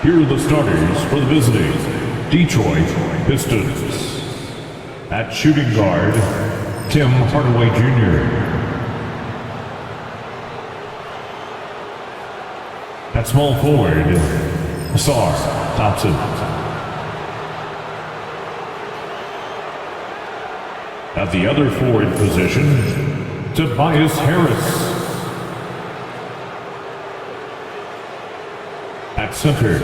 Here are the starters for the visiting Detroit Pistons. At shooting guard, Tim Hardaway Jr. At small forward, Ausar Thompson. At the other forward position, Tobias Harris. At center,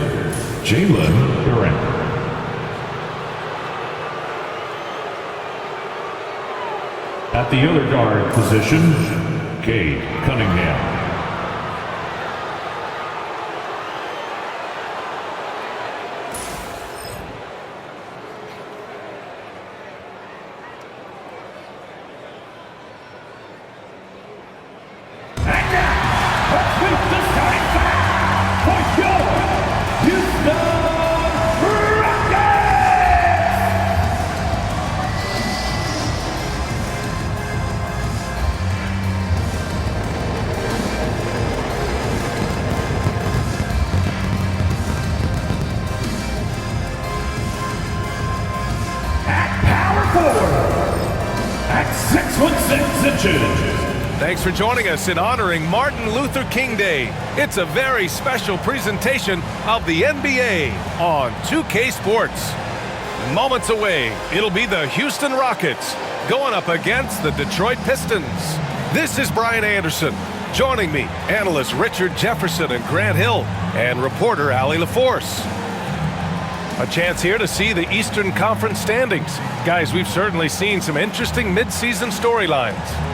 Jalen Duren. At the other guard position, Cade Cunningham. Thanks for joining us in honoring Martin Luther King Day. It's a very special presentation of the NBA on 2K Sports. Moments away, it'll be the Houston Rockets going up against the Detroit Pistons. This is Brian Anderson. Joining me, analysts Richard Jefferson and Grant Hill, and reporter Allie LaForce. A chance here to see the Eastern Conference standings. Guys, we've certainly seen some interesting midseason storylines.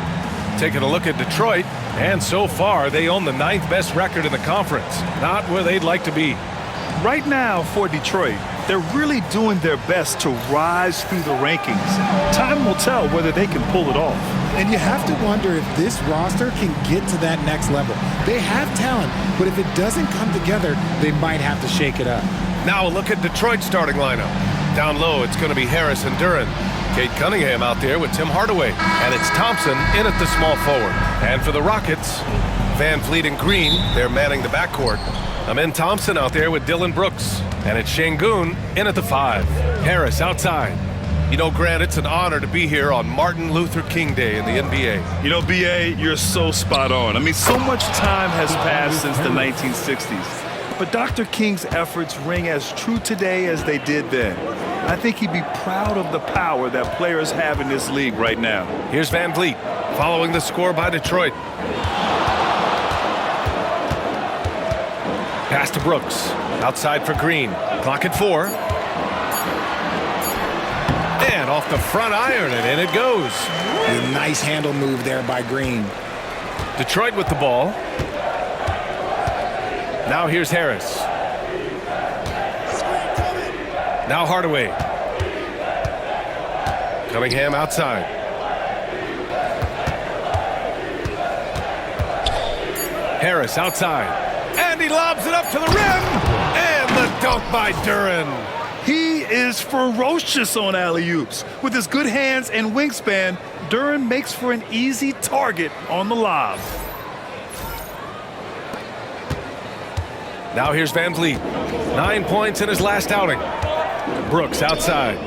Taking a look at Detroit, and so far they own the 9th best record in the conference. Not where they'd like to be. Right now for Detroit, they're really doing their best to rise through the rankings. Time will tell whether they can pull it off. And you have to wonder if this roster can get to that next level. They have talent, but if it doesn't come together, they might have to shake it up. Now a look at Detroit's starting lineup. Down low, it's going to be Harris and Duren. Cade Cunningham out there with Tim Hardaway. And it's Thompson in at the small forward. And for the Rockets, Van Fleet and Green, they're manning the backcourt. Amen Thompson out there with Dylan Brooks. And it's Şengün in at the 5. Harris outside. You know, Grant, it's an honor to be here on Martin Luther King Day in the NBA. You know, B.A., you're so spot on. I mean, so much time has passed since the 1960s. But Dr. King's efforts ring as true today as they did then. I think he'd be proud of the power that players have in this league right now. Here's Van Vliet following the score by Detroit. Pass to Brooks. Outside for Green. Clock at 4. And off the front iron, and in it goes. A nice handle move there by Green. Detroit with the ball. Now here's Harris. Now Hardaway. Cunningham outside. Harris outside. And he lobs it up to the rim. And the dunk by Duren. He is ferocious on alley-oops. With his good hands and wingspan, Duren makes for an easy target on the lob. Now here's Van Vliet. 9 points in his last outing. Brooks outside.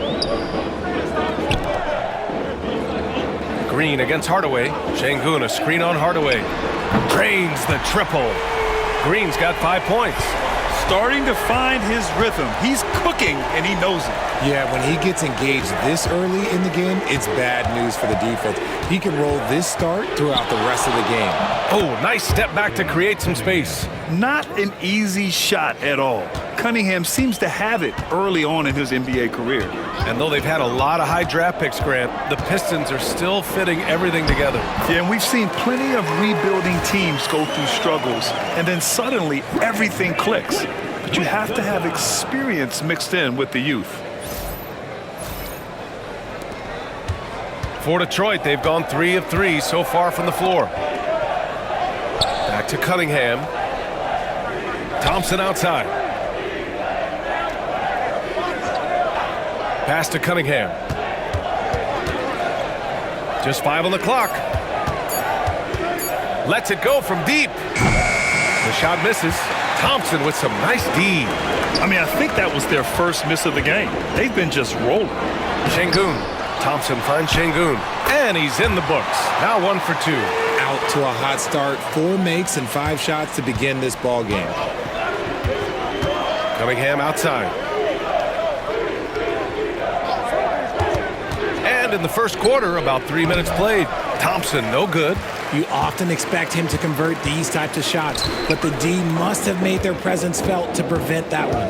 Green against Hardaway. Şengün, a screen on Hardaway. Drains the triple. Green's got 5 points. Starting to find his rhythm. He's cooking, and he knows it. Yeah, when he gets engaged this early in the game, it's bad news for the defense. He can roll this start throughout the rest of the game. Oh, nice step back to create some space. Not an easy shot at all. Cunningham seems to have it early on in his NBA career. And though they've had a lot of high draft picks, Grant, the Pistons are still fitting everything together. Yeah, and we've seen plenty of rebuilding teams go through struggles, and then suddenly everything clicks. But you have to have experience mixed in with the youth. For Detroit, they've gone 3 of 3 so far from the floor. Back to Cunningham. Thompson outside. Pass to Cunningham. Just 5 on the clock. Lets it go from deep. The shot misses. Thompson with some nice D. I mean, I think that was their first miss of the game. They've been just rolling. Şengün. Thompson finds Şengün. And he's in the books. Now 1 for 2. Out to a hot start. 4 makes and 5 shots to begin this ball game. Cunningham outside. And in the first quarter, about 3 minutes played. Thompson, no good. You often expect him to convert these types of shots, but the D must have made their presence felt to prevent that one.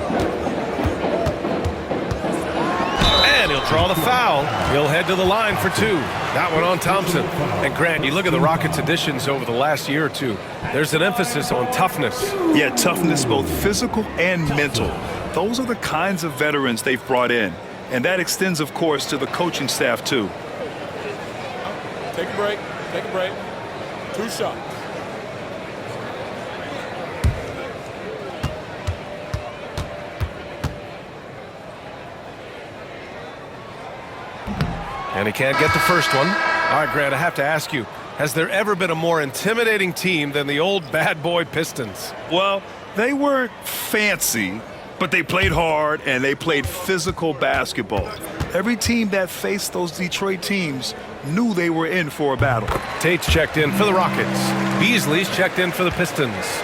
And he'll draw the foul. He'll head to the line for 2. That one on Thompson. And Grant, you look at the Rockets' additions over the last year or two. There's an emphasis on toughness. Yeah, toughness, both physical and mental. Those are the kinds of veterans they've brought in. And that extends, of course, to the coaching staff, too. Take a break. Take a break. 2 shots. And he can't get the first one. All right, Grant, I have to ask you, has there ever been a more intimidating team than the old bad boy Pistons? Well, they weren't fancy, but they played hard and they played physical basketball. Every team that faced those Detroit teams knew they were in for a battle. Tate's checked in for the Rockets. Beasley's checked in for the Pistons.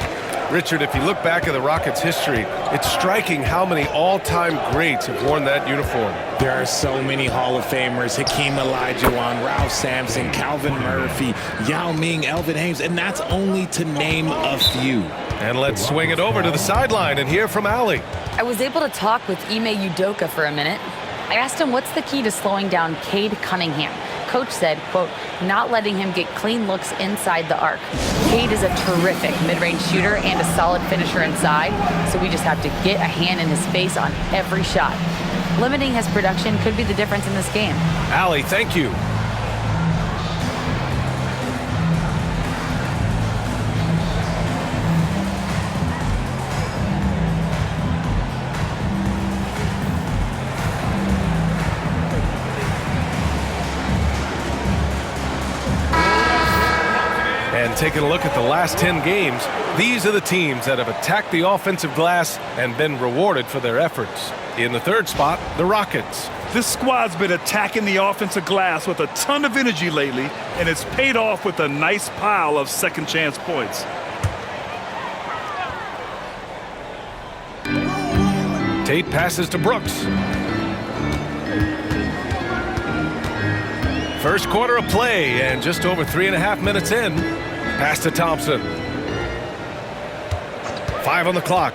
Richard, if you look back at the Rockets' history, it's striking how many all-time greats have worn that uniform. There are so many Hall of Famers: Hakeem Olajuwon, Ralph Sampson, Calvin Murphy, Yao Ming, Elvin Hayes, and that's only to name a few. And let's swing it over to the sideline and hear from Allie. I was able to talk with Ime Udoka for a minute. I asked him what's the key to slowing down Cade Cunningham. Coach said, quote, not letting him get clean looks inside the arc. Cade is a terrific mid-range shooter and a solid finisher inside, so we just have to get a hand in his face on every shot. Limiting his production could be the difference in this game. Allie, thank you. And taking a look at the last 10 games, these are the teams that have attacked the offensive glass and been rewarded for their efforts. In the third spot, the Rockets. This squad's been attacking the offensive glass with a ton of energy lately, and it's paid off with a nice pile of second-chance points. Tate passes to Brooks. First quarter of play, and just over 3.5 minutes in. Pass to Thompson. 5 on the clock.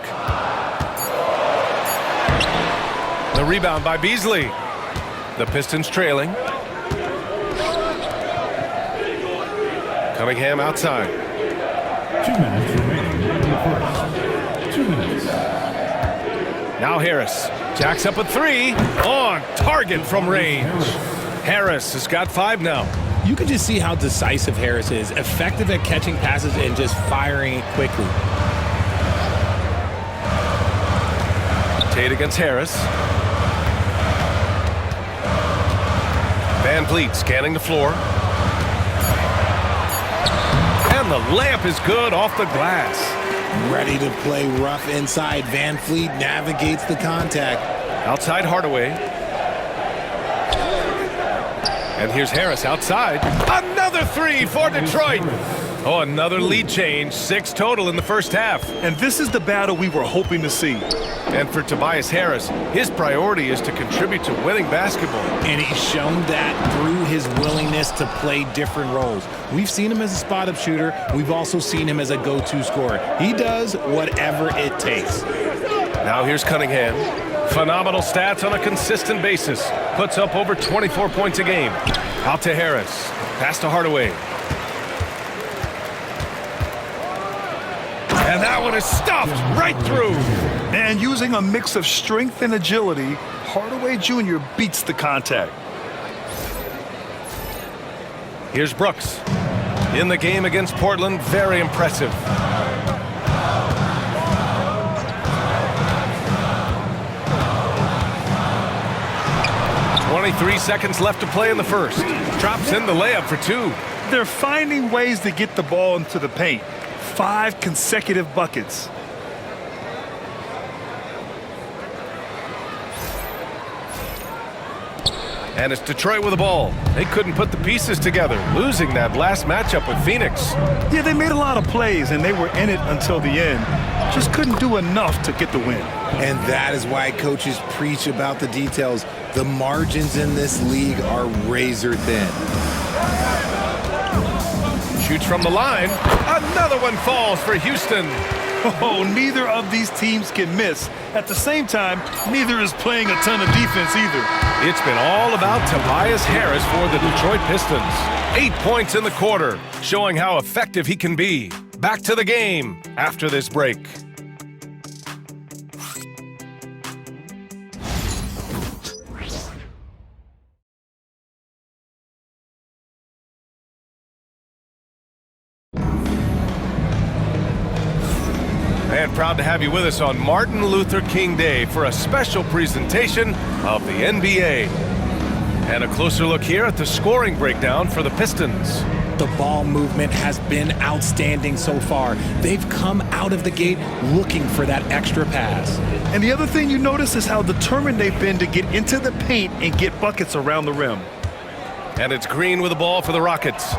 The rebound by Beasley. The Pistons trailing. Cunningham outside. 2 minutes remaining in the first. 2 minutes. Now Harris. Jacks up a 3. On target from range. Harris has got 5 now. You can just see how decisive Harris is, effective at catching passes and just firing it quickly. Tate against Harris. Van Vliet scanning the floor. And the layup is good off the glass. Ready to play rough inside. Van Vliet navigates the contact. Outside Hardaway. And here's Harris outside. Another 3 for Detroit. Oh, another lead change. 6 total in the first half. And this is the battle we were hoping to see. And for Tobias Harris, his priority is to contribute to winning basketball. And he's shown that through his willingness to play different roles. We've seen him as a spot-up shooter. We've also seen him as a go-to scorer. He does whatever it takes. Now here's Cunningham. Phenomenal stats on a consistent basis. Puts up over 24 points a game. Out to Harris. Pass to Hardaway. And that one is stuffed right through. And using a mix of strength and agility, Hardaway Jr. beats the contact. Here's Brooks. In the game against Portland, very impressive. 23 seconds left to play in the first. Drops in the layup for 2. They're finding ways to get the ball into the paint. 5 consecutive buckets. And it's Detroit with the ball. They couldn't put the pieces together, losing that last matchup with Phoenix. Yeah, they made a lot of plays, and they were in it until the end. Just couldn't do enough to get the win. And that is why coaches preach about the details. The margins in this league are razor thin. Shoots from the line. Another one falls for Houston. Oh, neither of these teams can miss. At the same time, neither is playing a ton of defense either. It's been all about Tobias Harris for the Detroit Pistons. 8 points in the quarter, showing how effective he can be. Back to the game after this break. And proud to have you with us on Martin Luther King Day for a special presentation of the NBA. And a closer look here at the scoring breakdown for the Pistons. The ball movement has been outstanding so far. They've come out of the gate looking for that extra pass. And the other thing you notice is how determined they've been to get into the paint and get buckets around the rim. And it's Green with the ball for the Rockets.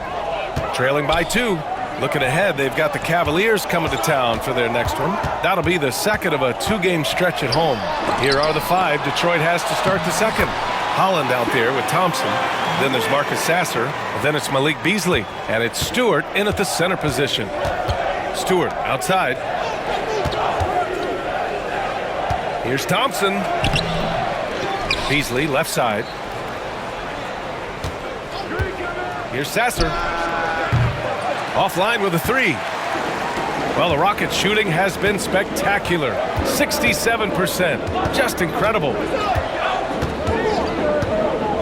Trailing by 2. Looking ahead, they've got the Cavaliers coming to town for their next one. That'll be the second of a 2-game stretch at home. Here are the 5 Detroit has to start the second. Holland out there with Thompson. Then there's Marcus Sasser. Then it's Malik Beasley. And it's Stewart in at the center position. Stewart outside. Here's Thompson. Beasley left side. Here's Sasser. Offline with a 3. Well, the Rockets' shooting has been spectacular. 67%. Just incredible.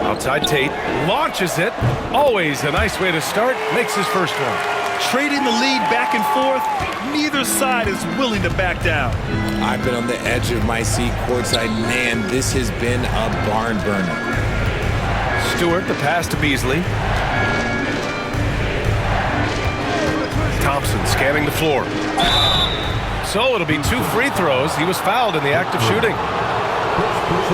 Outside Tate. Launches it. Always a nice way to start. Makes his first one. Trading the lead back and forth, neither side is willing to back down. I've been on the edge of my seat courtside. Man, this has been a barn burner. Stewart, the pass to Beasley. Thompson scanning the floor. So it'll be 2 free throws. He was fouled in the act of shooting.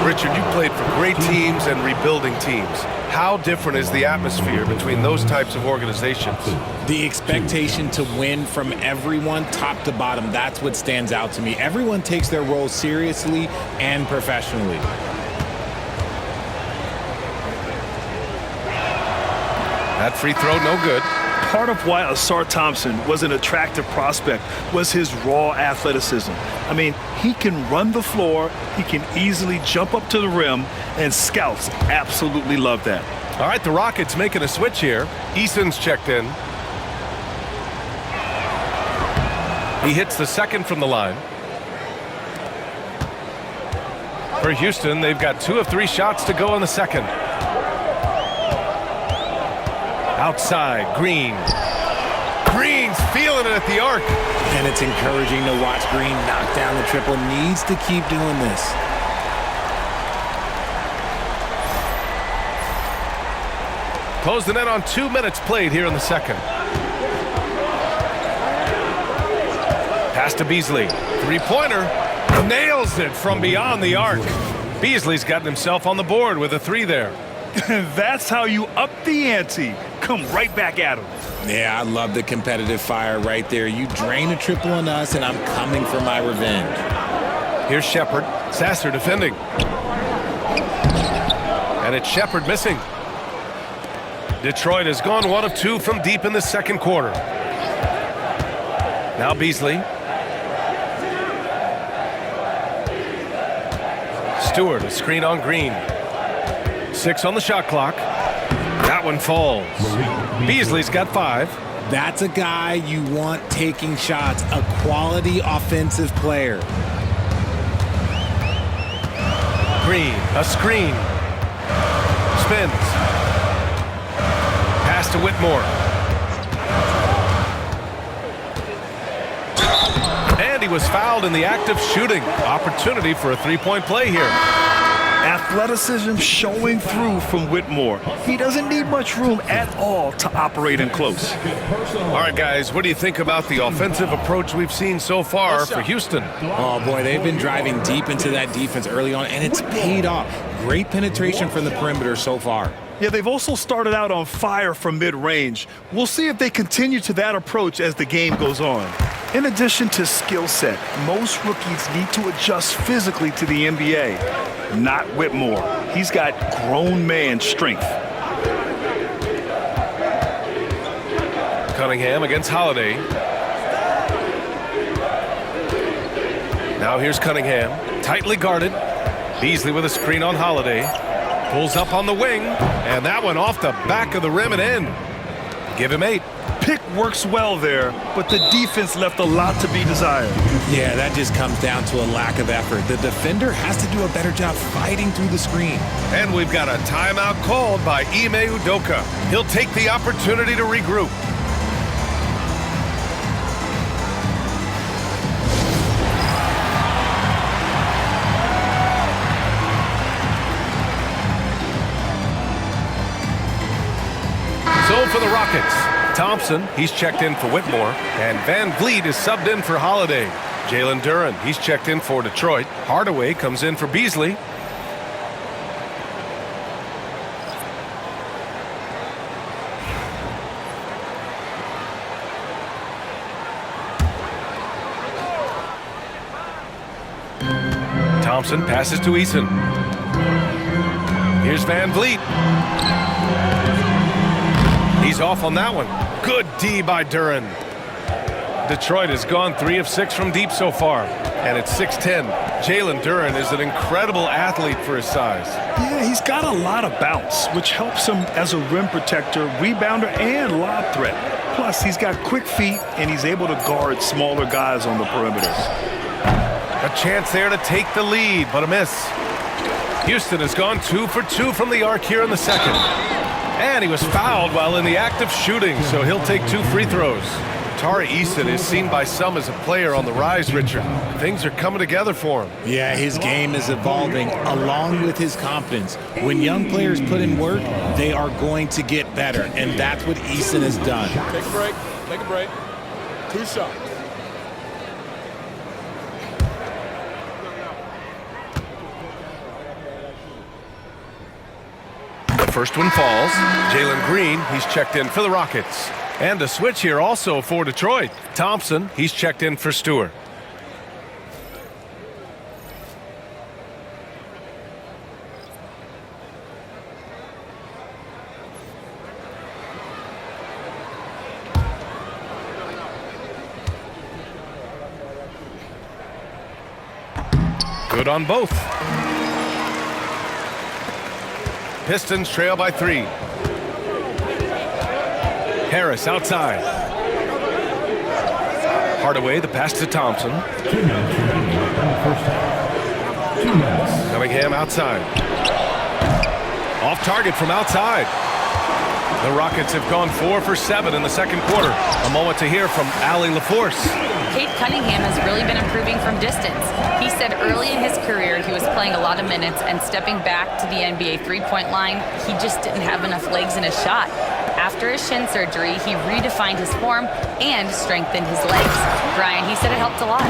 Richard, you played for great teams and rebuilding teams. How different is the atmosphere between those types of organizations? The expectation to win from everyone, top to bottom, that's what stands out to me. Everyone takes their role seriously and professionally. That free throw, no good. Part of why Asar Thompson was an attractive prospect was his raw athleticism. I mean, he can run the floor, he can easily jump up to the rim, and scouts absolutely love that. All right, the Rockets making a switch here. Eason's checked in. He hits the second from the line. For Houston, they've got 2 of 3 shots to go in the second. Outside, Green. Green's feeling it at the arc. And it's encouraging to watch Green knock down the triple. Needs to keep doing this. Closing in on 2 minutes played here in the second. Pass to Beasley. 3-pointer. Nails it from beyond the arc. Beasley's gotten himself on the board with a 3 there. That's how you up the ante. Come right back at him. Yeah, I love the competitive fire right there. You drain a triple on us, and I'm coming for my revenge. Here's Shepard. Sasser defending. And it's Shepard missing. Detroit has gone 1 of 2 from deep in the second quarter. Now Beasley. Stewart, a screen on Green. 6 on the shot clock. That one falls. Beasley's got 5. That's a guy you want taking shots, a quality offensive player. Green, a screen. Spins. Pass to Whitmore. And he was fouled in the act of shooting. Opportunity for a 3-point play here. Athleticism showing through from Whitmore. He doesn't need much room at all to operate in close. All right, guys, what do you think about the offensive approach we've seen so far for Houston? Oh, boy, they've been driving deep into that defense early on, and it's paid off. Great penetration from the perimeter so far. Yeah, they've also started out on fire from mid-range. We'll see if they continue to that approach as the game goes on. In addition to skill set, most rookies need to adjust physically to the NBA. Not Whitmore. He's got grown man strength. Cunningham against Holiday. Now here's Cunningham, tightly guarded. Beasley with a screen on Holiday. Pulls up on the wing, and that one off the back of the rim and in. Give him 8. Pick works well there, but the defense left a lot to be desired. Yeah, that just comes down to a lack of effort. The defender has to do a better job fighting through the screen. And we've got a timeout called by Ime Udoka. He'll take the opportunity to regroup. So for the Rockets, Thompson, he's checked in for Whitmore, and Van Vliet is subbed in for Holiday. Jalen Duren, he's checked in for Detroit. Hardaway comes in for Beasley. Thompson passes to Eason. Here's Van Vliet. He's off on that one. Good D by Duren. Detroit has gone 3 of 6 from deep so far, and it's 6-10. Jalen Duren is an incredible athlete for his size. Yeah, he's got a lot of bounce, which helps him as a rim protector, rebounder, and lob threat. Plus, he's got quick feet, and he's able to guard smaller guys on the perimeter. A chance there to take the lead, but a miss. Houston has gone 2 for 2 from the arc here in the second. And he was fouled while in the act of shooting, so he'll take 2 free throws. Tari Eason is seen by some as a player on the rise, Richard. Things are coming together for him. Yeah, his game is evolving along with his confidence. When young players put in work, they are going to get better, and that's what Eason has done. Take a break. Take a break. 2 shots. The first one falls. Jalen Green, he's checked in for the Rockets. And a switch here also for Detroit. Thompson, he's checked in for Stewart. Good on both. Pistons trail by 3. Harris outside. Hardaway, the pass to Thompson. 2 minutes remaining in the first half. 2 minutes. Cunningham outside. Off target from outside. The Rockets have gone 4 for 7 in the second quarter. A moment to hear from Allie LaForce. Cade Cunningham has really been improving from distance. He said early in his career he was playing a lot of minutes and stepping back to the NBA three-point line, he just didn't have enough legs in his shot. After his shin surgery, he redefined his form and strengthened his legs. Brian, he said it helped a lot.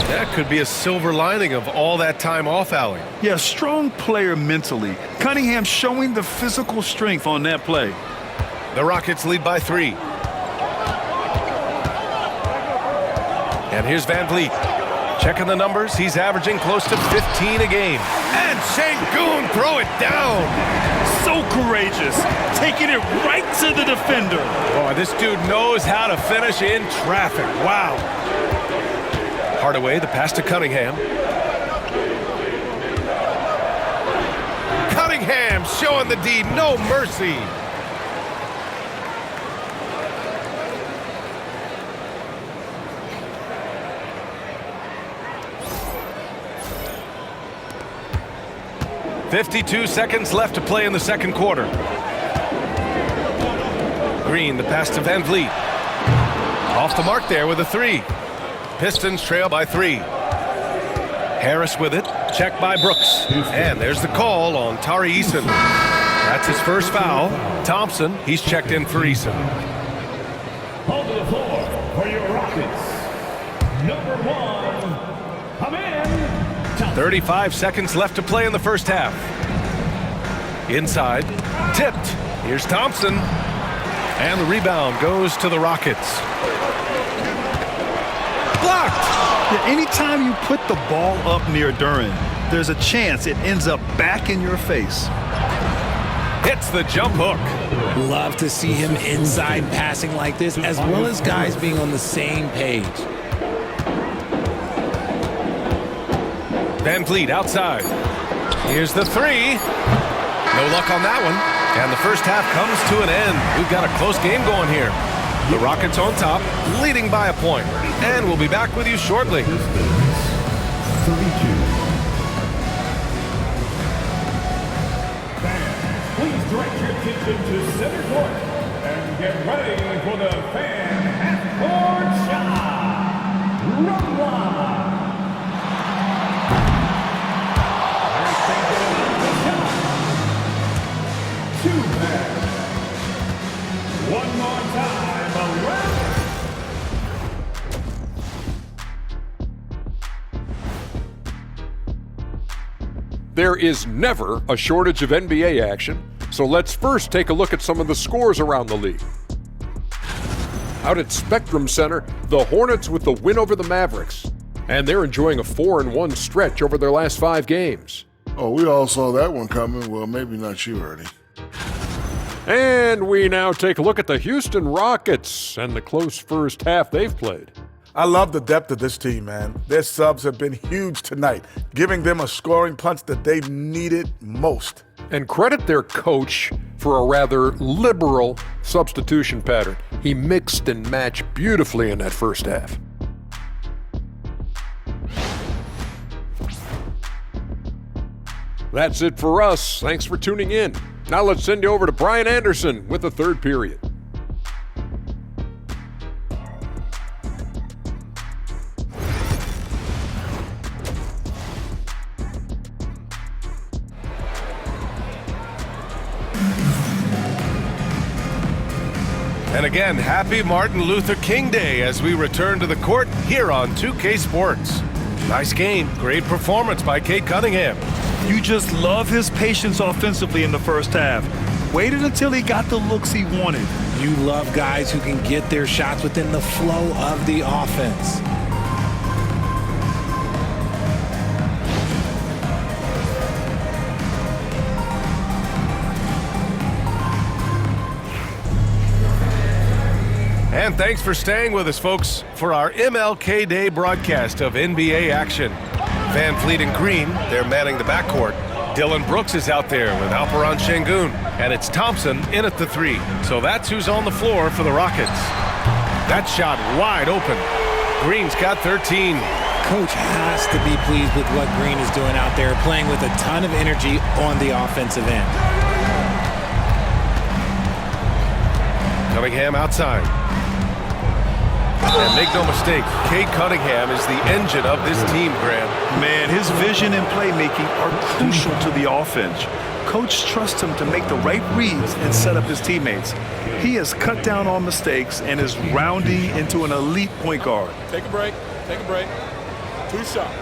That could be a silver lining of all that time off, Allie. Yeah, strong player mentally. Cunningham showing the physical strength on that play. The Rockets lead by 3. And here's Van Vliet. Checking the numbers, he's averaging close to 15 a game. And Sengun throw it down. So courageous, taking it right to the defender. Boy, this dude knows how to finish in traffic. Wow. Hardaway, the pass to Cunningham. Cunningham showing the D, no mercy. .52 seconds left to play in the second quarter. Green, the pass to Van Vliet. Off the mark there with a 3. Pistons trail by 3. Harris with it. Checked by Brooks. And there's the call on Tari Eason. That's his first foul. Thompson, he's checked in for Eason. Hold to the floor for your Rockets. Number 1, come in. 35 seconds left to play in the first half. Inside, tipped. Here's Thompson. And the rebound goes to the Rockets. Blocked! Yeah, anytime you put the ball up near Duren, there's a chance it ends up back in your face. Hits the jump hook. Love to see him inside passing like this, as well as guys being on the same page. Van Vliet outside. Here's the three. No luck on that one. And the first half comes to an end. We've got a close game going here. The Rockets on top, leading by a point. And we'll be back with you shortly. Pistons 32. Please direct your attention to center court and get ready for the fan half-court shot. Run line. Two man. One more time around. There is never a shortage of NBA action, so let's first take a look at some of the scores around the league. Out at Spectrum Center, the Hornets with the win over the Mavericks, and they're enjoying a 4-1 stretch over their last 5 games. Oh, we all saw that one coming. Well, maybe not you, Ernie. And we now take a look at the Houston Rockets and the close first half they've played. I love the depth of this team, man. Their subs have been huge tonight, giving them a scoring punch that they've needed most. And credit their coach for a rather liberal substitution pattern. He mixed and matched beautifully in that first half. That's it for us. Thanks for tuning in. Now let's send you over to Brian Anderson with the third period. And again, happy Martin Luther King Day as we return to the court here on 2K Sports. Nice game, great performance by Cade Cunningham. You just love his patience offensively in the first half. Waited until he got the looks he wanted. You love guys who can get their shots within the flow of the offense. And thanks for staying with us, folks, for our MLK Day broadcast of NBA action. Van Vliet and Green, they're manning the backcourt. Dylan Brooks is out there with Alperon Şengün, and it's Thompson in at the three. So that's who's on the floor for the Rockets. That shot wide open. Green's got 13. Coach has to be pleased with what Green is doing out there, playing with a ton of energy on the offensive end. Cunningham outside. And make no mistake, Cade Cunningham is the engine of this team, Grant. Man, his vision and playmaking are crucial to the offense. Coach trusts him to make the right reads and set up his teammates. He has cut down on mistakes and is rounding into an elite point guard. Take a break. Take a break. 2 shots.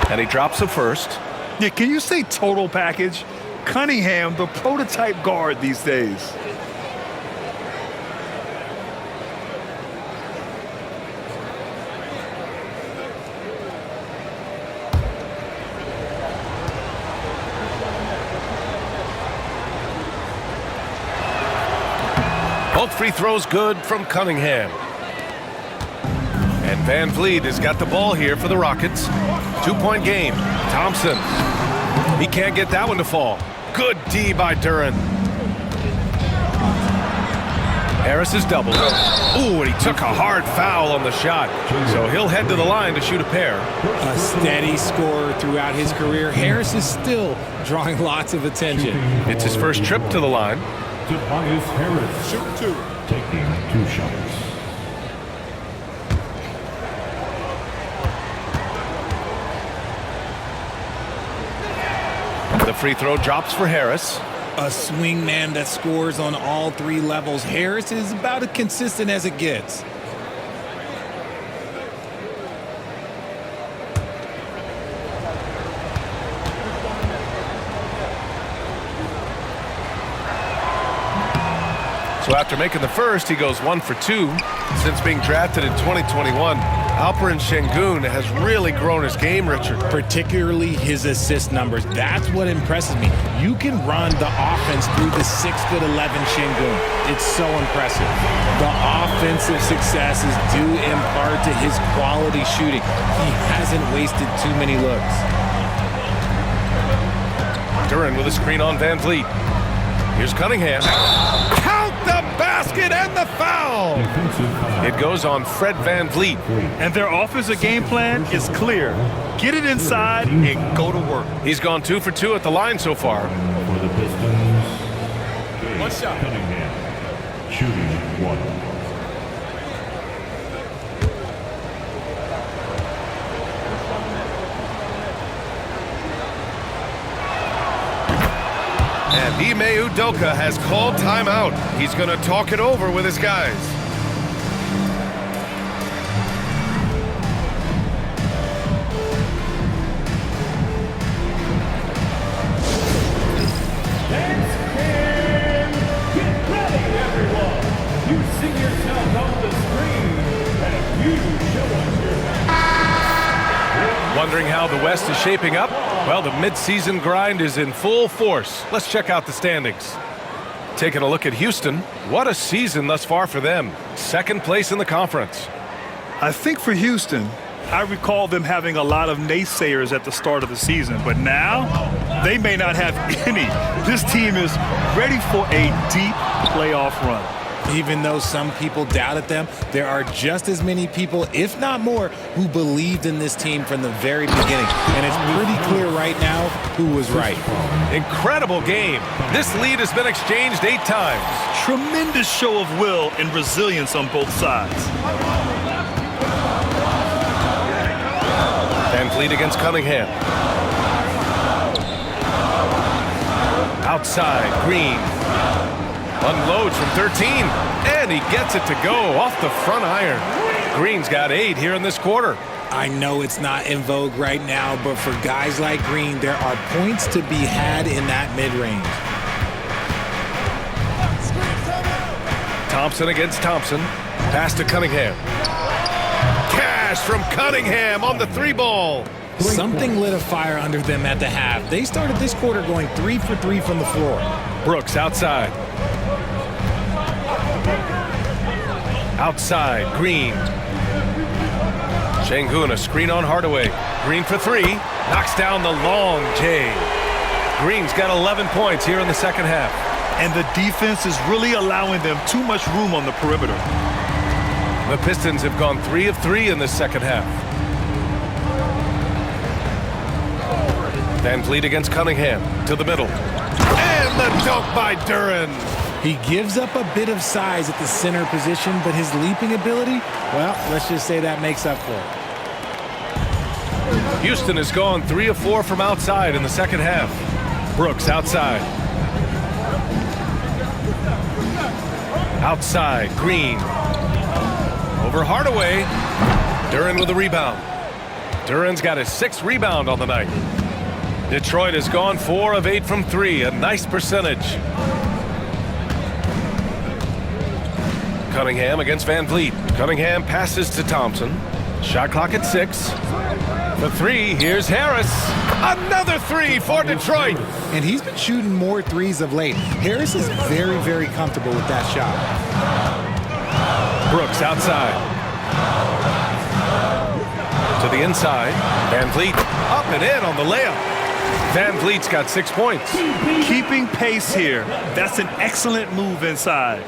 And he drops the first. Yeah, can you say total package? Cunningham, the prototype guard these days. Both free throws good from Cunningham. And Van Vliet has got the ball here for the Rockets. 2-point game. Thompson. He can't get that one to fall. Good D by Duren. Harris is doubled. Ooh, and he took a hard foul on the shot. So he'll head to the line to shoot a pair. A steady scorer throughout his career. Harris is still drawing lots of attention. It's his first trip to the line. Tobias Harris. Shoot 2. Taking 2 shots. The free throw drops for Harris. A swing man that scores on all 3 levels. Harris is about as consistent as it gets. So after making the first, he goes 1 for 2. Since being drafted in 2021, Alperen Şengün has really grown his game, Richard. Particularly his assist numbers. That's what impresses me. You can run the offense through the 6'11" Şengün. It's so impressive. The offensive success is due in part to his quality shooting. He hasn't wasted too many looks. Duran with a screen on Van Vliet. Here's Cunningham. Count the basket and the foul! It goes on Fred Van Vliet. And their offensive game plan is clear. Get it inside and go to work. He's gone 2 for 2 at the line so far. For the Pistons, one shot. Cunningham, shooting 1. And Ime Udoka has called timeout. He's going to talk it over with his guys. Get ready, everyone. You see yourself on the screen, and you show us your Wondering how the West is shaping up? Well, the midseason grind is in full force. Let's check out the standings. Taking a look at Houston, what a season thus far for them. Second place in the conference. I think for Houston, I recall them having a lot of naysayers at the start of the season, but now they may not have any. This team is ready for a deep playoff run. Even though some people doubted them, there are just as many people, if not more, who believed in this team from the very beginning. And it's pretty clear right now who was right. Incredible game. This lead has been exchanged 8 times. Tremendous show of will and resilience on both sides. Van Vliet against Cunningham. Outside, Green. Unloads from 13, and he gets it to go off the front iron. Green's got 8 here in this quarter. I know it's not in vogue right now, but for guys like Green, there are points to be had in that mid-range. Thompson against Thompson. Pass to Cunningham. Cash from Cunningham on the 3-ball. Something lit a fire under them at the half. They started this quarter going 3 for 3 from the floor. Brooks outside. Outside, Green. Şengün, a screen on Hardaway. Green for 3. Knocks down the long J. Green's got 11 points here in the second half. And the defense is really allowing them too much room on the perimeter. The Pistons have gone 3 of 3 in this second half. Van Vliet against Cunningham to the middle. And the dunk by Duran. He gives up a bit of size at the center position, but his leaping ability, well, let's just say that makes up for it. Houston has gone 3 of 4 from outside in the second half. Brooks outside. Outside, Green. Over Hardaway. Duran with a rebound. Duran's got his 6th rebound on the night. Detroit has gone 4 of 8 from 3, a nice percentage. Cunningham against Van Vliet. Cunningham passes to Thompson. Shot clock at 6. For 3, here's Harris. Another 3 for Detroit. And he's been shooting more threes of late. Harris is very, very comfortable with that shot. Brooks outside. To the inside. Van Vliet up and in on the layup. Van Vliet's got 6 points. Keeping pace here. That's an excellent move inside.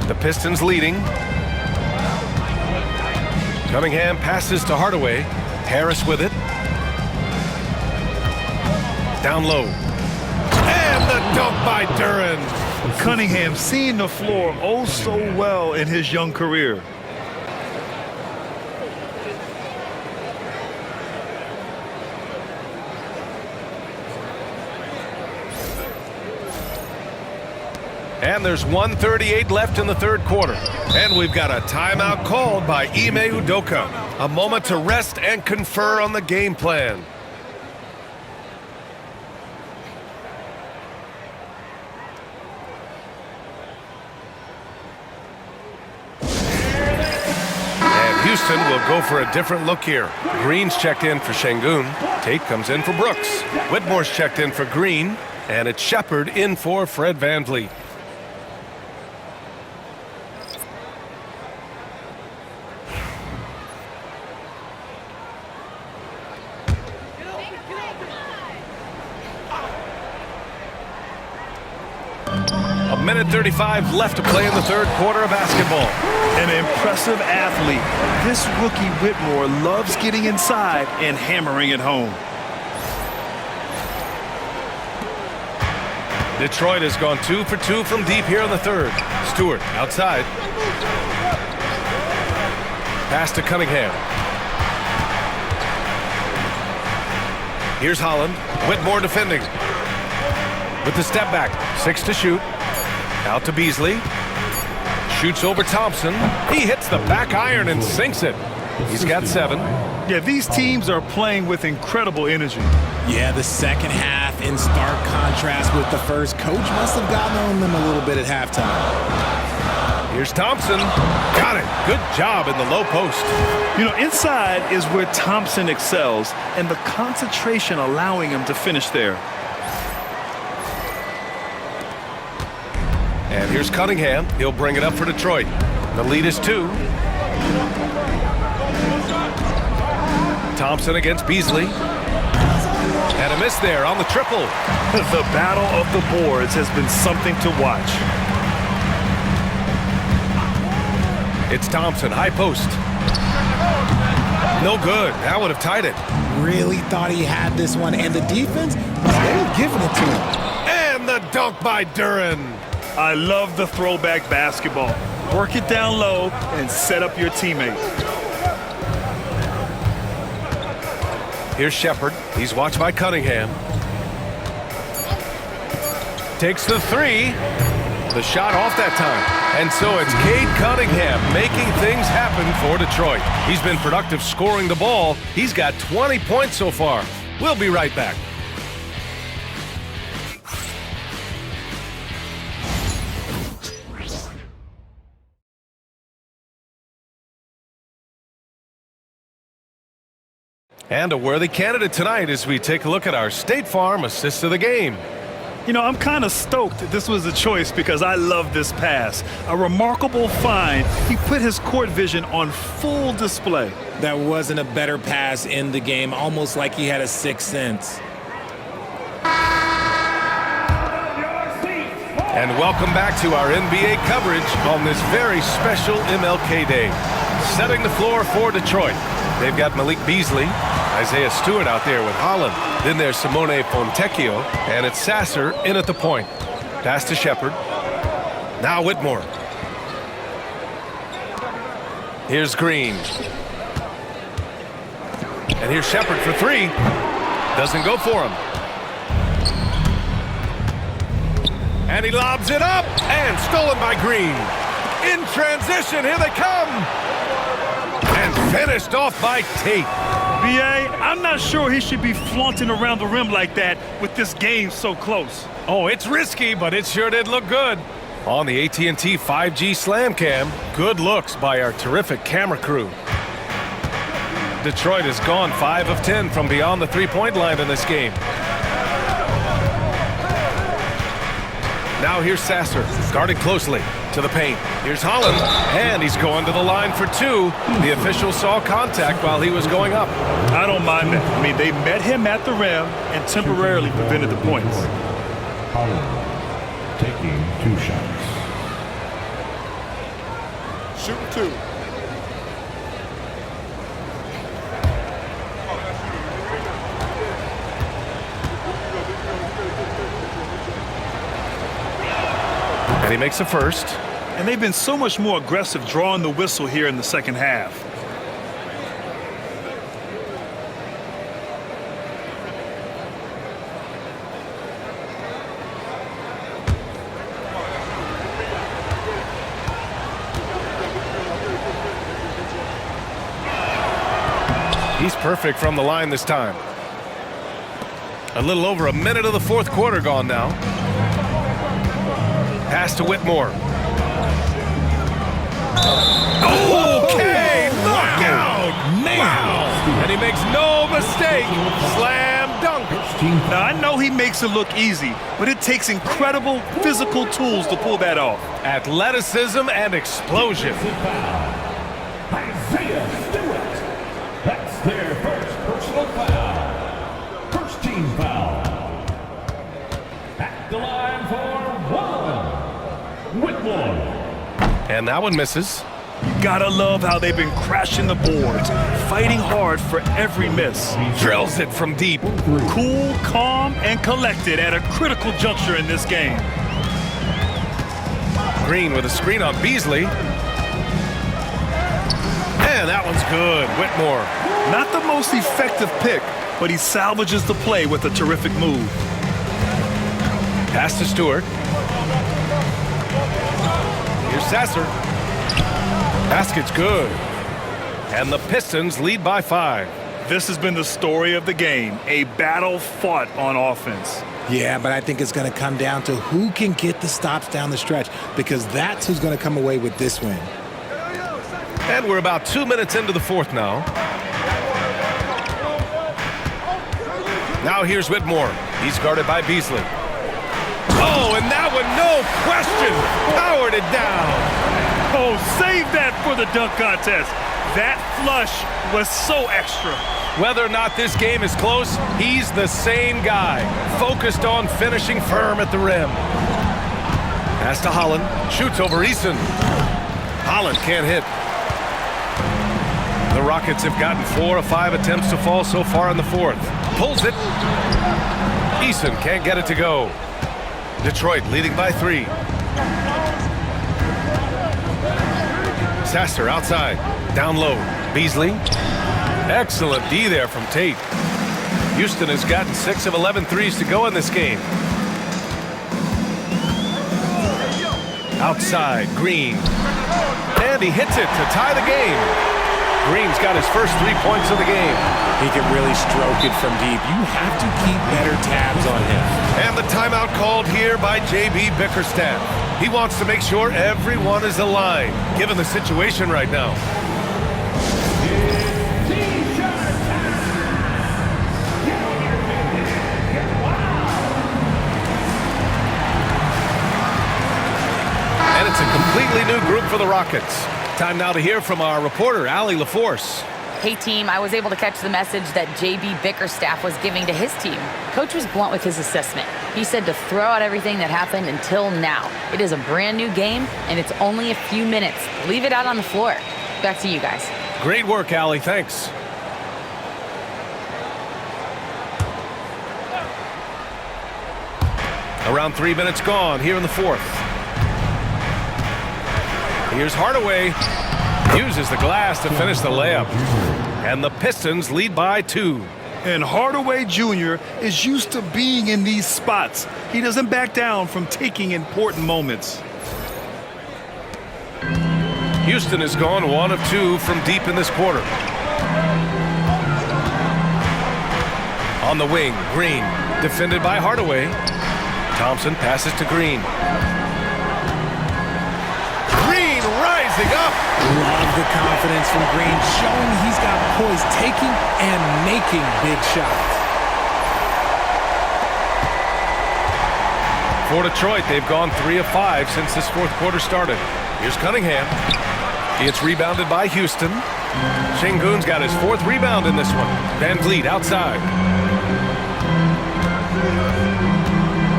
The Pistons leading. Cunningham passes to Hardaway. Harris with it. Down low. And the dunk by Duran. Cunningham seeing the floor oh so well in his young career. And there's 1:38 left in the third quarter. And we've got a timeout called by Ime Udoka. A moment to rest and confer on the game plan. Houston will go for a different look here. Green's checked in for Şengün. Tate comes in for Brooks. Whitmore's checked in for Green. And it's Shepard in for Fred VanVleet. A minute 35 left to play in the third quarter of basketball. An impressive athlete. This rookie Whitmore loves getting inside and hammering it home. Detroit has gone 2 for 2 from deep here in the third. Stewart outside. Pass to Cunningham. Here's Holland. Whitmore defending. With the step back. 6 to shoot. Out to Beasley. Shoots over Thompson. He hits the back iron and sinks it. He's got 7. Yeah, these teams are playing with incredible energy. Yeah, the second half in stark contrast with the first. Coach must have gotten on them a little bit at halftime. Here's Thompson. Got it. Good job in the low post. You know, inside is where Thompson excels, and the concentration allowing him to finish there. And here's Cunningham. He'll bring it up for Detroit. The lead is 2. Thompson against Beasley. And a miss there on the triple. The battle of the boards has been something to watch. It's Thompson, high post. No good. That would have tied it. Really thought he had this one, and the defense, they were giving it to him. And the dunk by Duren. I love the throwback basketball. Work it down low and set up your teammate. Here's Shepard. He's watched by Cunningham. Takes the 3. The shot off that time. And so it's Cade Cunningham making things happen for Detroit. He's been productive scoring the ball. He's got 20 points so far. We'll be right back. And a worthy candidate tonight as we take a look at our State Farm assist of the game. You know, I'm kind of stoked this was a choice because I love this pass. A remarkable find. He put his court vision on full display. That wasn't a better pass in the game, almost like he had a sixth sense. And welcome back to our NBA coverage on this very special MLK Day. Setting the floor for Detroit. They've got Malik Beasley, Isaiah Stewart out there with Holland. Then there's Simone Fontecchio, and it's Sasser in at the point. Pass to Shepard. Now Whitmore. Here's Green. And here's Shepard for 3. Doesn't go for him. And he lobs it up, and stolen by Green. In transition, here they come. And finished off by Tate. B.A., I'm not sure he should be flaunting around the rim like that with this game so close. Oh, it's risky, but it sure did look good. On the AT&T 5G Slam Cam, good looks by our terrific camera crew. Detroit has gone 5 of 10 from beyond the three-point line in this game. Now here's Sasser, guarded closely to the paint. Here's Holland, and he's going to the line for 2. The official saw contact while he was going up. I don't mind that. I mean, they met him at the rim and temporarily prevented the points. Holland taking 2 shots. Shooting 2. And he makes a first. And they've been so much more aggressive drawing the whistle here in the second half. He's perfect from the line this time. A little over a minute of the fourth quarter gone now. Pass to Whitmore. Okay, knockout! Wow! And he makes no mistake. Slam dunk. Now, I know he makes it look easy, but it takes incredible physical tools to pull that off. Athleticism and explosion. Isaiah Stewart. That's their first personal foul. First team foul. At the line for one. Whitmore. And that one misses. Gotta love how they've been crashing the boards, fighting hard for every miss. Drills it from deep. Cool, calm, and collected at a critical juncture in this game. Green with a screen on Beasley. And that one's good. Whitmore. Not the most effective pick, but he salvages the play with a terrific move. Pass to Stewart. Here's Sasser. Basket's good. And the Pistons lead by 5. This has been the story of the game, a battle fought on offense. Yeah, but I think it's going to come down to who can get the stops down the stretch, because that's who's going to come away with this win. And we're about 2 minutes into the fourth now. Now here's Whitmore. He's guarded by Beasley. Oh, and that one, no question, powered it down. Oh, save that for the dunk contest. That flush was so extra. Whether or not this game is close, he's the same guy, focused on finishing firm at the rim. Pass to Holland, shoots over Eason. Holland can't hit. The Rockets have gotten 4 of 5 attempts to fall so far in the fourth. Pulls it. Eason can't get it to go. Detroit leading by 3. Sasser outside, down low. Beasley. Excellent D there from Tate. Houston has gotten 6 of 11 threes to go in this game. Outside, Green. And he hits it to tie the game. Green's got his first 3 points of the game. He can really stroke it from deep. You have to keep better tabs on him. And the timeout called here by J.B. Bickerstaff. He wants to make sure everyone is aligned, given the situation right now. And it's a completely new group for the Rockets. Time now to hear from our reporter, Allie LaForce. Hey, team, I was able to catch the message that J.B. Bickerstaff was giving to his team. Coach was blunt with his assessment. He said to throw out everything that happened until now. It is a brand new game, and it's only a few minutes. Leave it out on the floor. Back to you guys. Great work, Allie. Thanks. Around 3 minutes gone here in the fourth. Here's Hardaway. Uses the glass to finish the layup. And the Pistons lead by 2. And Hardaway Jr. is used to being in these spots. He doesn't back down from taking important moments. Houston has gone 1 of 2 from deep in this quarter. On the wing, Green, defended by Hardaway. Thompson passes to Green. Green rising up. Love the confidence from Green, showing he's got poise, taking and making big shots. For Detroit, they've gone 3 of 5 since this fourth quarter started. Here's Cunningham. It's rebounded by Houston. Şengün's got his 4th rebound in this one. Van Vliet outside.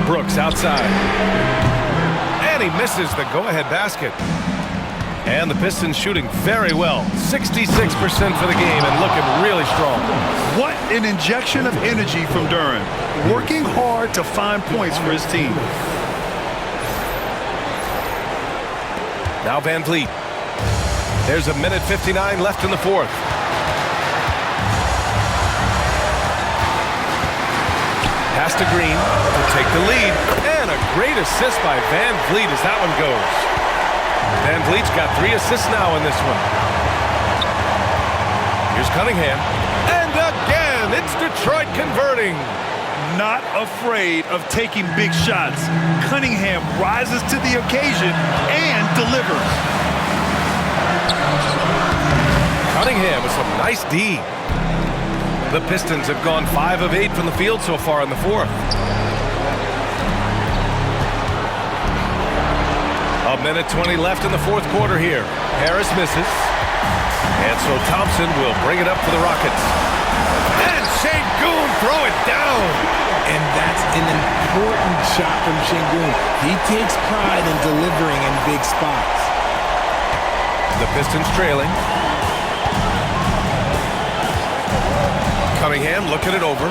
Brooks outside. And he misses the go-ahead basket. And the Pistons shooting very well. 66% for the game and looking really strong. What an injection of energy from Duren. Working hard to find points for his team. Now Van Vliet. There's a minute 59 left in the fourth. Pass to Green to take the lead. And a great assist by Van Vliet as that one goes. Van Vliet's got 3 assists now in this one. Here's Cunningham. And again, it's Detroit converting. Not afraid of taking big shots. Cunningham rises to the occasion and delivers. Cunningham with some nice D. The Pistons have gone 5 of 8 from the field so far in the fourth. A minute 20 left in the fourth quarter here. Harris misses. And so Thompson will bring it up for the Rockets. And Şengün throw it down. And that's an important shot from Şengün. He takes pride in delivering in big spots. The Pistons trailing. Cunningham looking it over.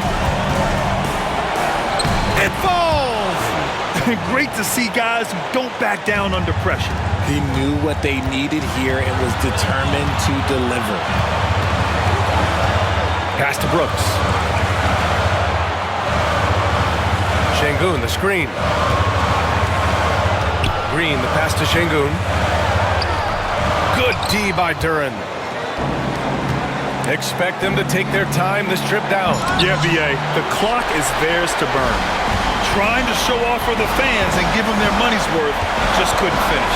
It falls! Great to see guys who don't back down under pressure. He knew what they needed here and was determined to deliver. Pass to Brooks. Şengün, the screen. Green, the pass to Şengün. Good D by Duren. Expect them to take their time this trip down. Yeah, B.A., the clock is theirs to burn. Trying to show off for the fans and give them their money's worth, just couldn't finish.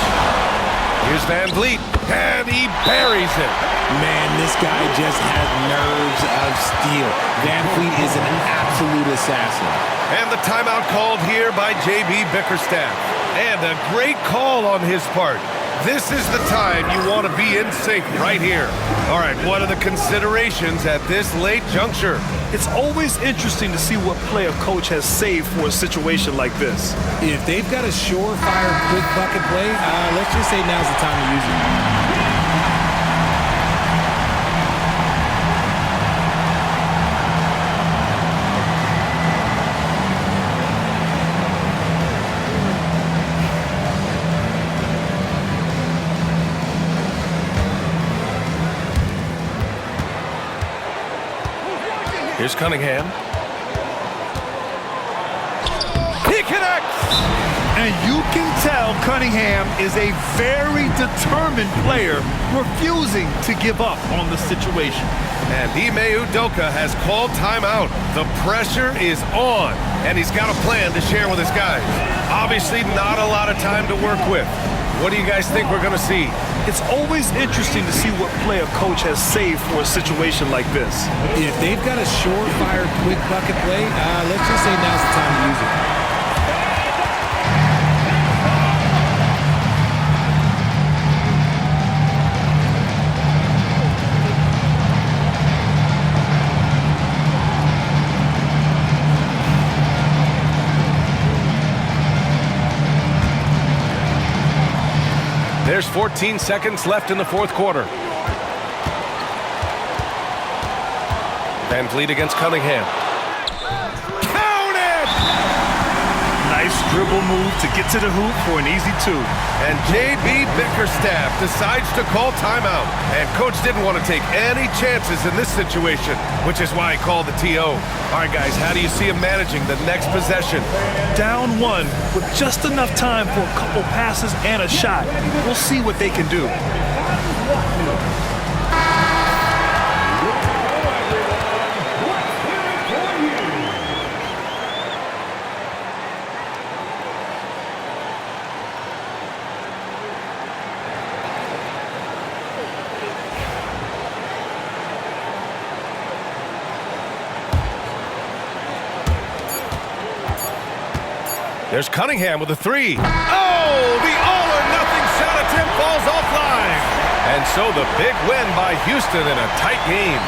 Here's Van Vliet, and he buries it. Man, this guy just has nerves of steel. Van Vliet is an absolute assassin. And the timeout called here by J.B. Bickerstaff. And a great call on his part. This is the time you want to be in sync right here. All right, what are the considerations at this late juncture? It's always interesting to see what play a coach has saved for a situation like this. If they've got a surefire quick bucket play, let's just say now's the time to use it. Here's Cunningham. He connects! And you can tell Cunningham is a very determined player, refusing to give up on the situation. And Ime Udoka has called timeout. The pressure is on, and he's got a plan to share with his guys. Obviously not a lot of time to work with. What do you guys think we're going to see? It's always interesting to see what play a coach has saved for a situation like this. If they've got a surefire quick bucket play, let's just say now's the time to use it. There's 14 seconds left in the fourth quarter. Van Vliet against Cunningham. Count it! Nice dribble move to get to the hoop for an easy two. And J.B. Bickerstaff decides to call timeout. And coach didn't want to take any chances in this situation, which is why he called the TO. All right, guys, how do you see him managing the next possession? Down one with just enough time for a couple passes and a shot. We'll see what they can do. There's Cunningham with a three. Oh, the all-or-nothing shot attempt falls offline. And so the big win by Houston in a tight game.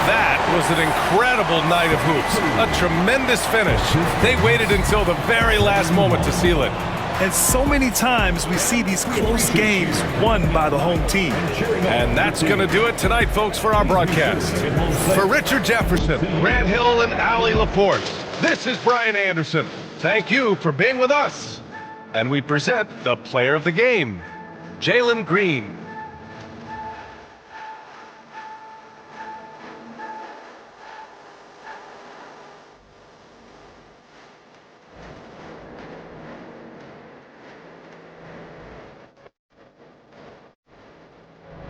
That was an incredible night of hoops. A tremendous finish. They waited until the very last moment to seal it. And so many times we see these close games won by the home team. And that's going to do it tonight, folks, for our broadcast. For Richard Jefferson, Grant Hill, and Allie Laporte, this is Brian Anderson. Thank you for being with us. And we present the player of the game, Jalen Green.